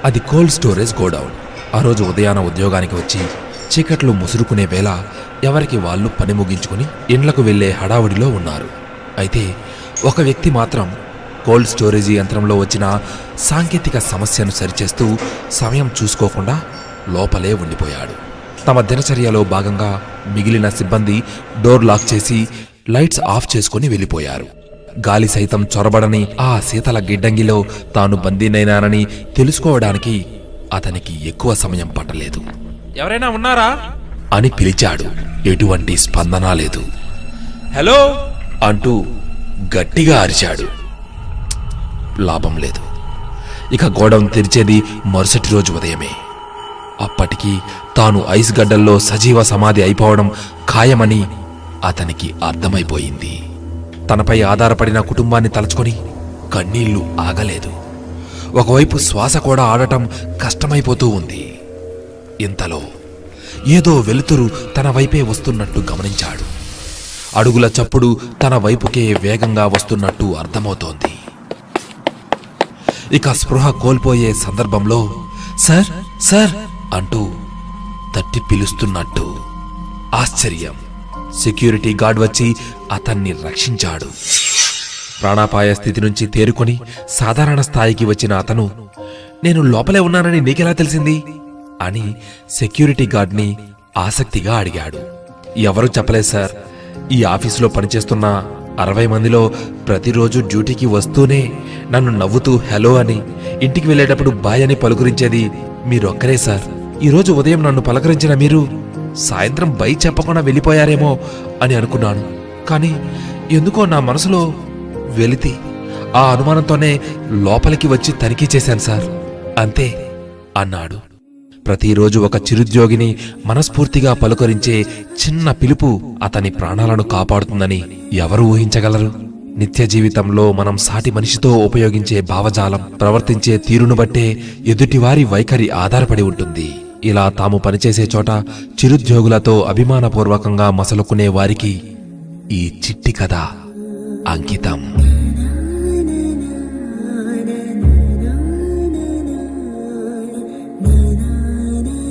అది cold storage godown. ఆ రోజు ఉదయాన ఉద్యోగానికి వచ్చి చీకట్లు ముసురుకునే వేళ ఎవరికి వాళ్ళు పని ముగించుకుని ఇండ్లకు వెళ్లే హడావుడిలో ఉన్నారు. అయితే ఒక వ్యక్తి మాత్రం కోల్డ్ స్టోరేజీ యంత్రంలో వచ్చిన సాంకేతిక సమస్యను సరిచేస్తూ సమయం చూసుకోకుండా లోపలే ఉండిపోయాడు. తమ దినచర్యలో భాగంగా మిగిలిన సిబ్బంది డోర్ లాక్ చేసి లైట్స్ ఆఫ్ చేసుకుని వెళ్ళిపోయారు. గాలి సైతం చొరబడని ఆ శీతల గిడ్డంగిలో తాను బందీనైనానని తెలుసుకోవడానికి అతనికి ఎక్కువ సమయం పట్టలేదు. ఎవరైనా ఉన్నారా అని పిలిచాడు. ఎటువంటి స్పందన లేదు. హలో అంటూ గట్టిగా అరిచాడు. లాభం లేదు. ఇక గోడౌన్ తెరిచేది మరుసటి రోజు ఉదయమే. అప్పటికి తాను ఐస్ గడ్డల్లో సజీవ సమాధి అయిపోవడం ఖాయమని అతనికి అర్థమైపోయింది. తనపై ఆధారపడిన కుటుంబాన్ని తలుచుకొని కన్నీళ్లు ఆగలేదు. ఒకవైపు శ్వాస కూడా ఆడటం కష్టమైపోతూ ఉంది. ఇంతలో ఏదో వెలుతురు తన వైపే వస్తున్నట్టు గమనించాడు. అడుగుల చప్పుడు తన వైపుకే వేగంగా వస్తున్నట్టు అర్థమవుతోంది. ఇక స్పృహ కోల్పోయే సందర్భంలో సార్ సార్ అంటూ తట్టి పిలుస్తున్నట్టు ఆశ్చర్యం. సెక్యూరిటీ గార్డ్ వచ్చి అతన్ని రక్షించాడు. ప్రాణాపాయ స్థితి నుంచి తేరుకొని సాధారణ స్థాయికి వచ్చిన అతను, నేను లోపలే ఉన్నానని నీకెలా తెలిసింది అని సెక్యూరిటీ గార్డ్ని ఆసక్తిగా అడిగాడు. ఎవరూ చెప్పలేదు సార్. ఈ ఆఫీసులో పనిచేస్తున్న 60 మందిలో ప్రతిరోజు డ్యూటీకి వస్తూనే నన్ను నవ్వుతూ హలో అని, ఇంటికి వెళ్లేటప్పుడు బాయ్ అని పలుకరించేది మీరొక్కరే సార్. ఈరోజు ఉదయం నన్ను పలకరించిన మీరు సాయంత్రం బై చెప్పకుండా వెళ్ళిపోయారేమో అని అనుకున్నాను. కానీ ఎందుకో నా మనసులో వెలితి. ఆ అనుమానంతోనే లోపలికి వచ్చి తనిఖీ చేశాను సార్, అంతే అన్నాడు. ప్రతిరోజు ఒక చిరుద్యోగిని మనస్ఫూర్తిగా పలుకరించే చిన్న పిలుపు అతని ప్రాణాలను కాపాడుతుందని ఎవరు ఊహించగలరు? నిత్య జీవితంలో మనం సాటి మనిషితో ఉపయోగించే భావజాలం, ప్రవర్తించే తీరును బట్టే ఎదుటివారి వైఖరి ఆధారపడి ఉంటుంది. ఇలా తాము పనిచేసే చోట చిరుద్యోగులతో అభిమానపూర్వకంగా మసలుకునే వారికి ఈ చిట్టి కథ అంకితం.